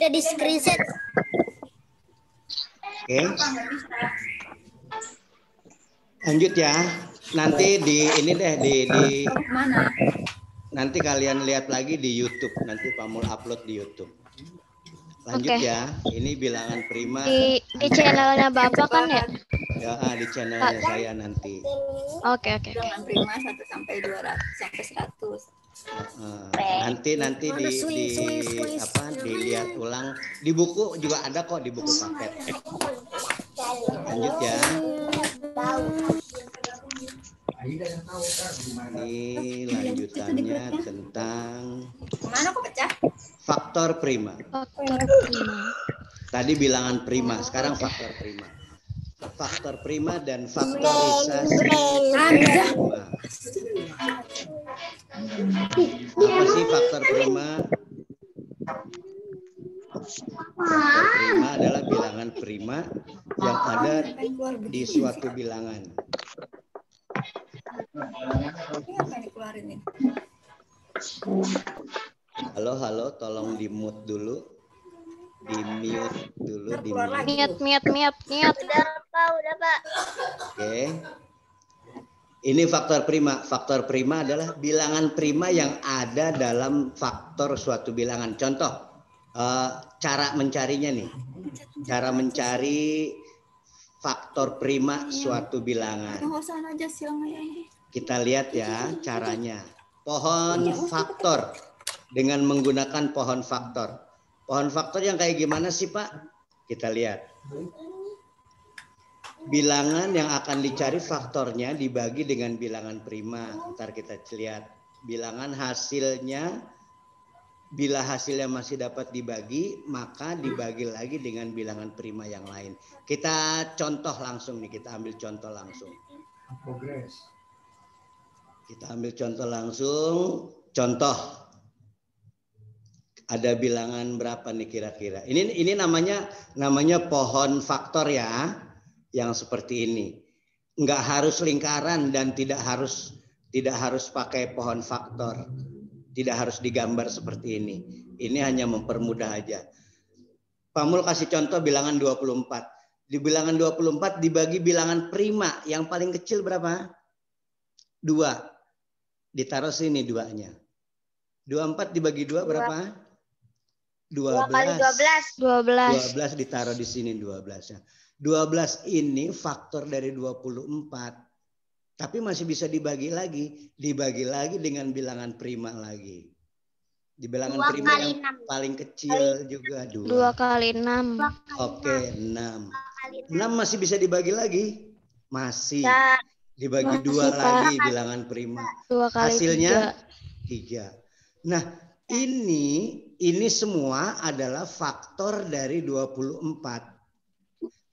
Jadi screenshot. Oke. Lanjut ya. Nanti di ini deh di nanti kalian lihat lagi di YouTube. Nanti Pamul upload di YouTube. Lanjut ya. Ini bilangan prima. Di channelnya Bapak kan ya? Ya, di channelnya saya nanti. Oke. Bilangan prima 1 sampai 200 sampai 100. Nanti dilihat ulang di buku juga ada kok, di buku paket. Lanjut ya. Ini lanjutannya tentang Mana kok pecah? faktor prima. Tadi bilangan prima, sekarang faktor prima. Faktor prima dan faktorisasi prima. Apa sih faktor prima? Faktor prima adalah bilangan prima yang ada di suatu bilangan. Halo, tolong di mute dulu. Di mute dulu. Mute. Udah Pak. Oke. Ini faktor prima. Faktor prima adalah bilangan prima yang ada dalam faktor suatu bilangan. Contoh, cara mencarinya nih. Cara mencari faktor prima suatu bilangan. Kita lihat ya caranya. Pohon faktor dengan menggunakan pohon faktor. Pohon faktor yang kayak gimana sih Pak? Kita lihat. Bilangan yang akan dicari faktornya dibagi dengan bilangan prima. Ntar kita lihat bilangan hasilnya. Bila hasilnya masih dapat dibagi, maka dibagi lagi dengan bilangan prima yang lain. Kita contoh langsung nih, kita ambil contoh langsung. Kita ambil contoh langsung. Contoh. Ada bilangan berapa nih kira-kira? Ini namanya pohon faktor ya. Yang seperti ini, nggak harus lingkaran dan tidak harus pakai pohon faktor, tidak harus digambar seperti ini. Ini hanya mempermudah aja. Pamul kasih contoh bilangan 24. Di bilangan 24 dibagi bilangan prima yang paling kecil berapa? 2. Ditaruh sini 2-nya. 24 dibagi 2 berapa? 12 kali 12 ditaruh di sini 12-nya. 12 ini faktor dari 24. Tapi masih bisa dibagi lagi. Dibagi lagi dengan bilangan prima lagi. Di bilangan prima yang 6. Paling kecil juga 2. 2 kali 6. Oke, 6. 6 masih bisa dibagi lagi? Masih. Dibagi 2 lagi bilangan prima. 2 kali hasilnya 3. Nah, ini semua adalah faktor dari 24.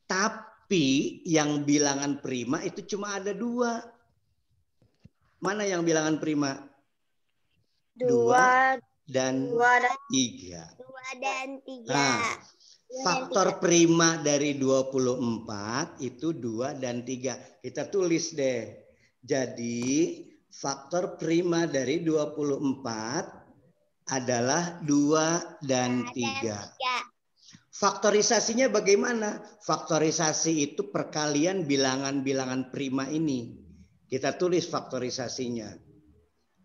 Tapi yang bilangan prima itu cuma ada 2. Mana yang bilangan prima? 2 dan 3. Nah, faktor prima dari 24 itu 2 dan 3. Kita tulis deh. Jadi faktor prima dari 24 adalah 2 dan 3. Faktorisasinya bagaimana? Faktorisasi itu perkalian bilangan-bilangan prima ini. Kita tulis faktorisasinya.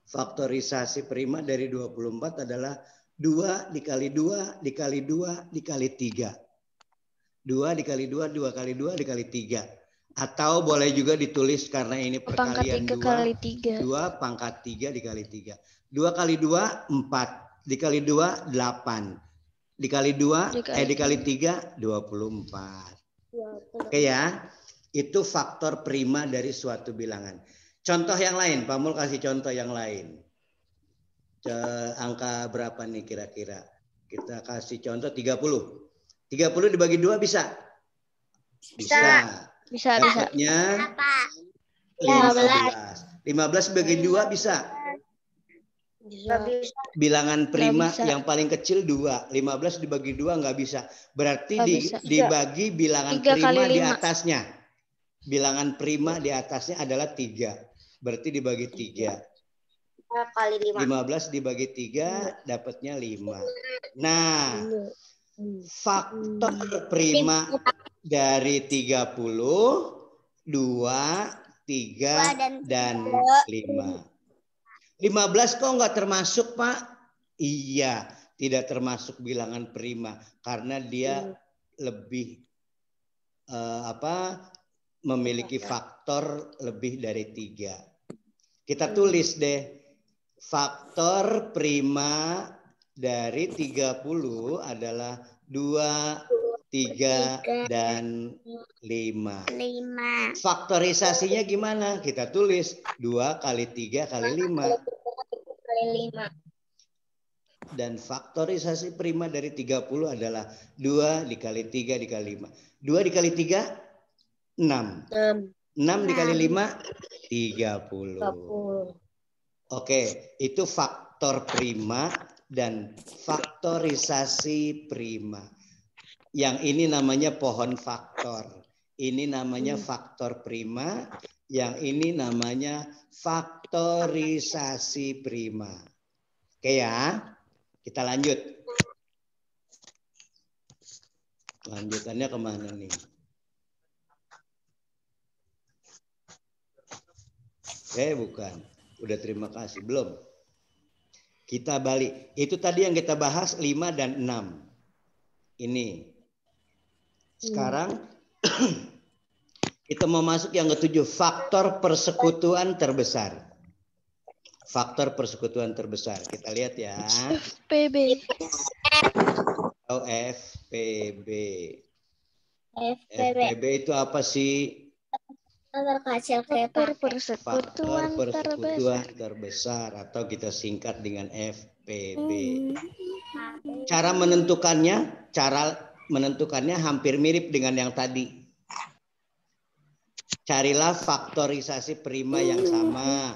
Faktorisasi prima dari 24 adalah 2 dikali 2 dikali 2 dikali 3. 2 dikali 2, 2 kali 2 dikali 3. Atau boleh juga ditulis karena ini perkalian 2. 2 pangkat 3 dikali 3. 2 kali 2, 4. Dikali 2, 8. Dikali 2, dikali 3, 24. Oke ya. Itu faktor prima dari suatu bilangan. Contoh yang lain, Pak Mul kasih contoh yang lain. Angka berapa nih kira-kira? Kita kasih contoh 30. 30 dibagi 2 bisa? Bisa. Dapatnya 15. 15 dibagi 2 bisa? Bilangan prima yang paling kecil 2. 15 dibagi 2 nggak bisa. Berarti dibagi bilangan prima di atasnya. Bilangan prima di atasnya adalah 3. Berarti dibagi 3. 15 dibagi 3 dapatnya 5. Nah, Faktor prima dari 30, 2, 3, dan 5. 15 kok nggak termasuk, Pak? Iya, tidak termasuk bilangan prima karena dia lebih memiliki faktor lebih dari 3. Kita tulis deh, faktor prima dari 30 adalah 2, 3, dan 5. Faktorisasinya gimana? Kita tulis 2 kali 3 kali 5. Dan faktorisasi prima dari 30 adalah 2 dikali 3 dikali 5. 2 dikali 3, 6. 6 dikali 5, 30. Oke, itu faktor prima dan faktorisasi prima. Yang ini namanya pohon faktor. Ini namanya faktor prima. Yang ini namanya faktorisasi prima. Oke ya, kita lanjut. Lanjutannya kemana nih? Bukan. Udah terima kasih. Belum. Kita balik. Itu tadi yang kita bahas 5 dan 6. Ini. Sekarang kita mau masuk yang ke-7. Faktor persekutuan terbesar. Faktor persekutuan terbesar. Kita lihat ya. PB. FPB. FPB itu apa sih? Faktor Faktor persekutuan terbesar atau kita singkat dengan FPB. Cara menentukannya hampir mirip dengan yang tadi. Carilah faktorisasi prima yang sama.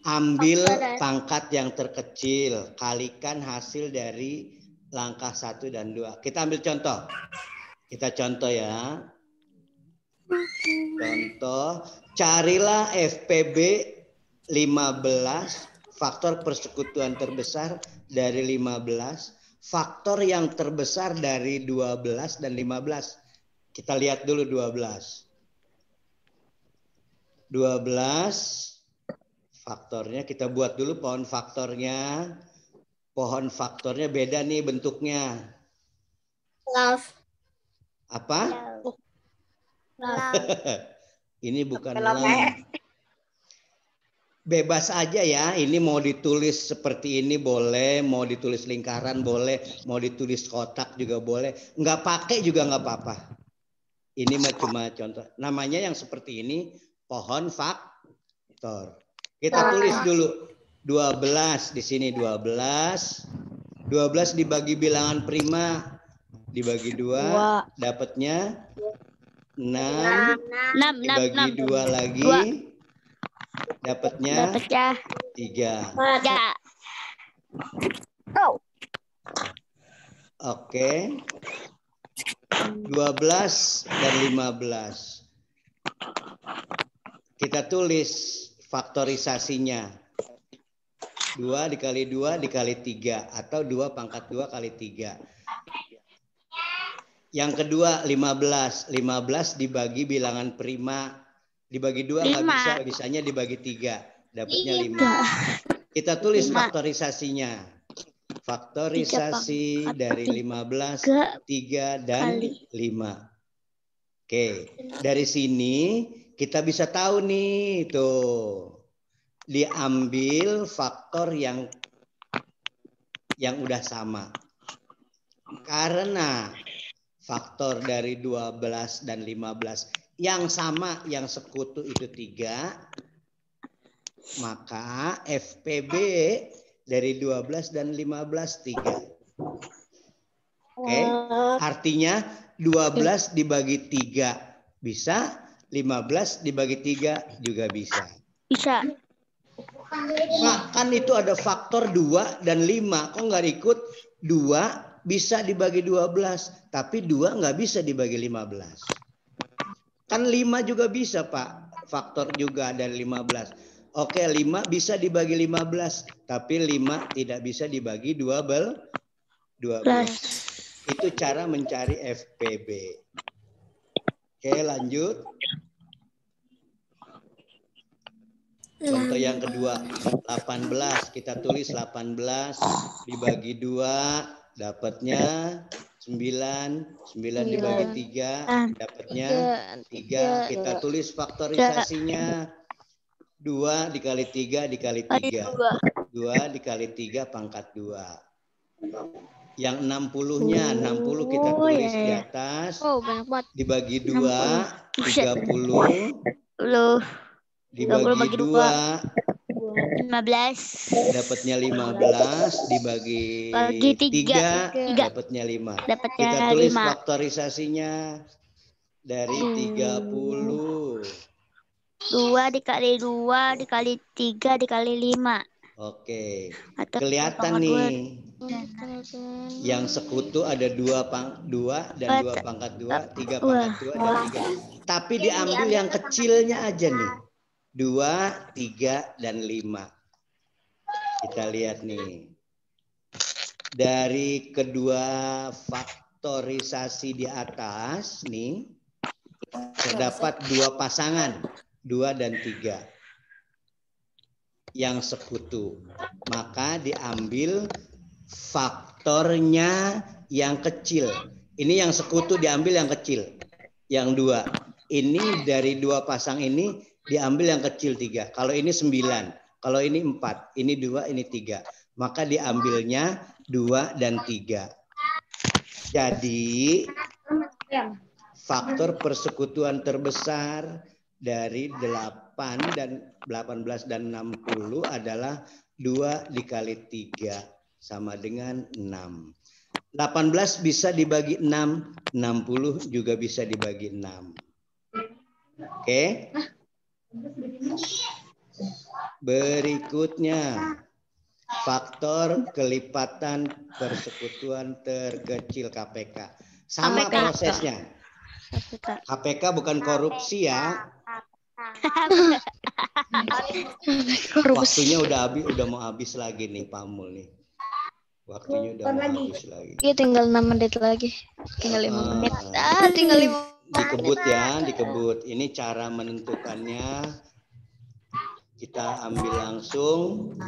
Ambil pangkat yang terkecil, kalikan hasil dari langkah 1 dan 2. Kita ambil contoh. Kita contoh ya. Contoh, carilah FPB 15, faktor persekutuan terbesar dari 15, faktor yang terbesar dari 12 dan 15. Kita lihat dulu 12. 12 faktornya, kita buat dulu pohon faktornya. Pohon faktornya beda nih bentuknya. Love. Apa? Ini bukan Belum, bebas aja ya. Ini mau ditulis seperti ini boleh, mau ditulis lingkaran boleh, mau ditulis kotak juga boleh. Nggak pakai juga nggak apa-apa. Ini cuma contoh. Namanya yang seperti ini pohon faktor. Kita tulis dulu 12 di sini 12. 12 dibagi bilangan prima dibagi 2 dapatnya 6 dibagi 2 lagi dapatnya 3. Oke. 12 dan 15. Kita tulis faktorisasinya. 2 dikali 2 dikali 3 atau 2 pangkat 2 kali 3. Yang kedua 15. 15 dibagi bilangan prima. Dibagi 2 nggak bisa. Bisanya dibagi 3. Dapatnya 5. Kita tulis faktorisasinya. Faktorisasi dari 15, 3, dan 5. Oke. Dari sini kita bisa tahu nih. Tuh. Diambil faktor yang udah sama. Karena faktor dari 12 dan 15 yang sama, yang sekutu itu 3, maka FPB dari 12 dan 15 3. Oke, artinya 12 dibagi 3 bisa, 15 dibagi 3 juga bisa. Bisa. Nah, kan itu ada faktor 2 dan 5. Kok nggak ikut? 2 bisa dibagi 12, tapi 2 nggak bisa dibagi 15. Kan 5 juga bisa, Pak. Faktor juga dari 15. Oke, 5 bisa dibagi 15, tapi 5 tidak bisa dibagi 12. Itu cara mencari FPB. Oke, lanjut. Contoh yang kedua, 18. Kita tulis 18 dibagi 2, dapatnya 9. 9 dibagi 3, dapatnya 3. Kita tulis faktorisasinya. 2 dikali 3 dikali 3. 2 dikali 3 pangkat 2. Yang 60-nya, 60 kita tulis di atas. Oh, banyak banget. Dibagi 2, 30. Dibagi 2, 15. dapatnya 15. Dibagi 3, dapatnya 5. Kita tulis faktorisasinya dari 30. 2 dikali 2 dikali 3 dikali 5. Oke, kelihatan nih. Yang sekutu ada 2 dan 2 pangkat 2, 3 pangkat 2 dan 3. Tapi diambil yang kecilnya aja nih. 2, 3 dan 5. Kita lihat nih. Dari kedua faktorisasi di atas nih terdapat 2 pasangan, 2 dan 3. Yang sekutu, maka diambil faktornya yang kecil. Ini yang sekutu diambil yang kecil, yang 2. Ini dari 2 pasang ini diambil yang kecil 3. Kalau ini 9, kalau ini 4, ini 2, ini 3. Maka diambilnya 2 dan 3. Jadi faktor persekutuan terbesar dari 8 dan 18 dan 60 adalah 2 dikali 3 sama dengan 6. 18 bisa dibagi 6, 60 juga bisa dibagi 6. Oke. Berikutnya, faktor kelipatan persekutuan terkecil KPK. Sama prosesnya. KPK bukan korupsi ya. Waktunya udah mau habis lagi nih Pak Mul nih. Waktunya udah mau habis lagi. Iya, tinggal 6 menit lagi. Tinggal 5 menit. Tinggal 5 menit. Dikebut ya, dikebut. Ini cara menentukannya. Kita ambil langsung.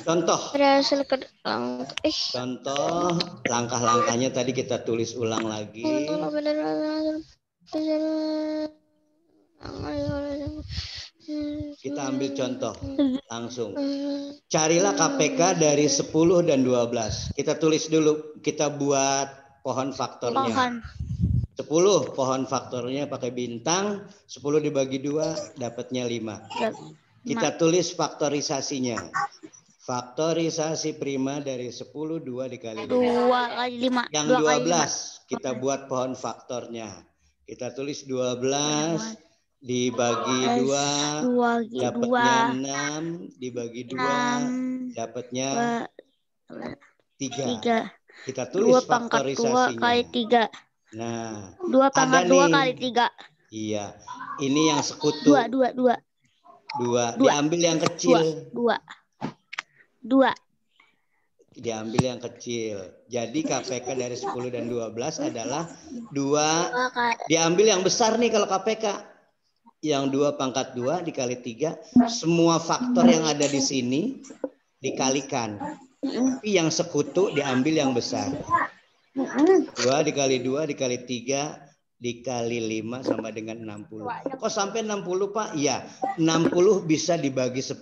Contoh. Contoh langkah-langkahnya tadi kita tulis ulang lagi. Kita ambil contoh langsung. Carilah KPK dari 10 dan 12. Kita tulis dulu, kita buat pohon faktornya. 10 pohon faktornya pakai bintang, 10 dibagi 2 dapatnya 5. Kita tulis faktorisasinya. Faktorisasi prima dari 10 2 dikali 5. 2 kali 5. Yang 12 kita buat pohon faktornya. Kita tulis 12 dibagi 2 dapatnya 6, dibagi 2 dapatnya 3. Kita tulis 2 pangkat 2 faktorisasinya. kali 3. Nah, 2 pangkat 2 kali 3. Iya. Ini yang sekutu. 2. Diambil yang kecil. 2. Diambil yang kecil. Jadi KPK dari 10 dan 12 adalah 2. Diambil yang besar nih kalau KPK. Yang 2 pangkat 2 dikali 3. Semua faktor yang ada di sini dikalikan. Tapi yang sekutu diambil yang besar. 2 dikali 2 dikali 3 dikali 5 sama dengan 60. Kok sampai 60 Pak? Iya, 60 bisa dibagi 10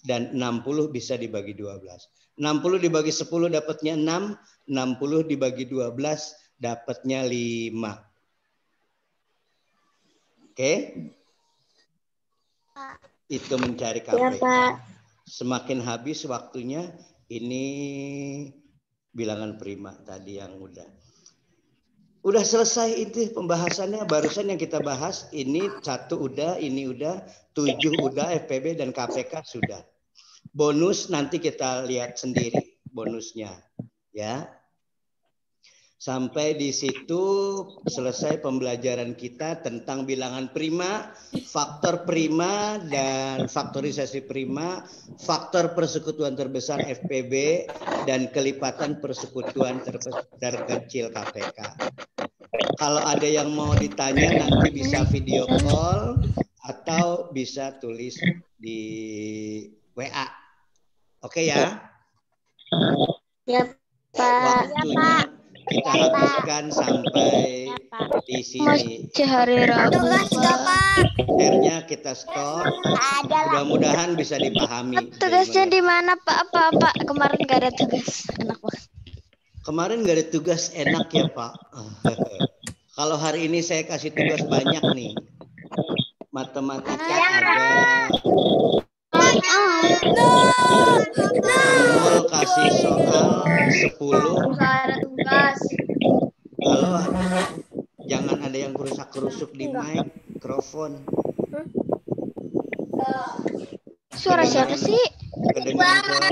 dan 60 bisa dibagi 12. 60 dibagi 10 dapatnya 6, 60 dibagi 12 dapatnya 5. Oke? Itu mencari KPK. Semakin habis waktunya, ini bilangan prima tadi yang udah selesai itu pembahasannya. Barusan yang kita bahas ini 1 udah, ini udah, 7 udah, FPB dan KPK sudah. Bonus nanti kita lihat sendiri bonusnya, ya. Sampai di situ selesai pembelajaran kita tentang bilangan prima, faktor prima dan faktorisasi prima, faktor persekutuan terbesar FPB, dan kelipatan persekutuan terkecil KPK. Kalau ada yang mau ditanya nanti bisa video call atau bisa tulis di WA. Oke ya? Ya, Pak. Waktunya kita habiskan sampai di sini. Hari Rabu. Akhirnya kita stop. Mudah-mudahan bisa dipahami. Tugasnya di mana Pak? Pak kemarin nggak ada tugas. Enak banget. Kemarin nggak ada tugas, enak ya Pak. Kalau hari ini saya kasih tugas banyak nih. Matematika ada. Mul kasih soal 10. Ada tugas. Kalau jangan ada yang kerusak-kerusuk di mikrofon. Suara siapa sih? Kedengaran suara.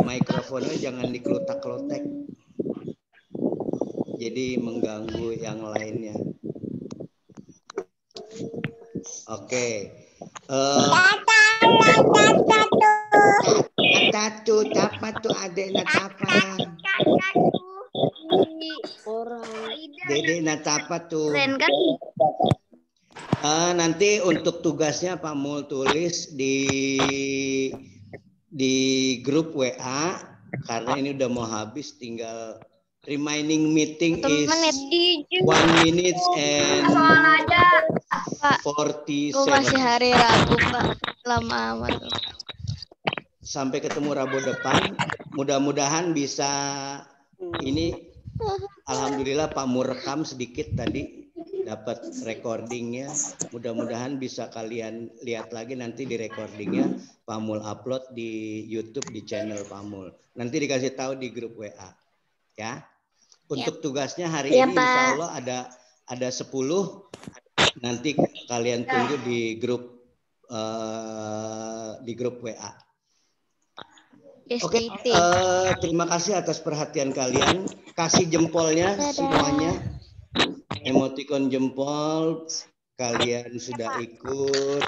Mikrofonnya jangan dikelutak-kelutek. Jadi mengganggu yang lainnya. Oke. Tatu, apa tuh adek Natapa? Dedek Natapa tuh. Keren kan? Nanti untuk tugasnya Pak Mul tulis di grup WA karena ini udah mau habis, tinggal remaining meeting is 1 minute and 47. Masih hari Rabu Pak, lama amat. Sampai ketemu Rabu depan, mudah-mudahan bisa ini. Alhamdulillah Pak Mul rekam sedikit tadi, dapat recordingnya. Mudah-mudahan bisa kalian lihat lagi nanti di recordingnya. Pak Mul upload di YouTube di channel Pak Mul. Nanti dikasih tahu di grup WA, ya. Untuk tugasnya hari ini Insya Allah ada 10. Nanti kalian tunggu di grup WA. Oke, terima kasih atas perhatian kalian. Kasih jempolnya semuanya. Emoticon jempol. Kalian sudah ikut.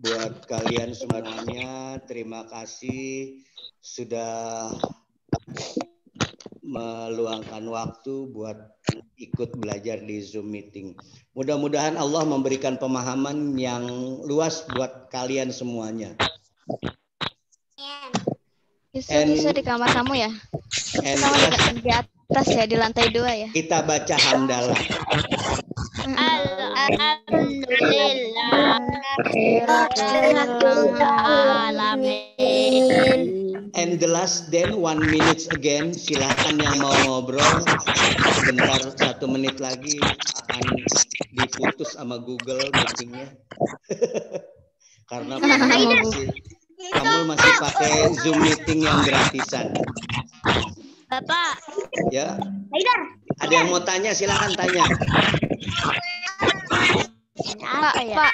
Buat kalian semuanya, terima kasih sudah meluangkan waktu buat ikut belajar di Zoom meeting. Mudah-mudahan Allah memberikan pemahaman yang luas buat kalian semuanya. Bisa di kamar kamu ya? Kamu di atas ya, di lantai 2 ya? Kita baca hamdalah. And the last then 1 minute again. Silakan yang mau ngobrol sebentar, 1 menit lagi akan diputus sama Google meetingnya. Karena kamu masih pakai Zoom meeting yang gratisan. Bapak. Ya. Ada yang mau tanya, silakan tanya. Pak.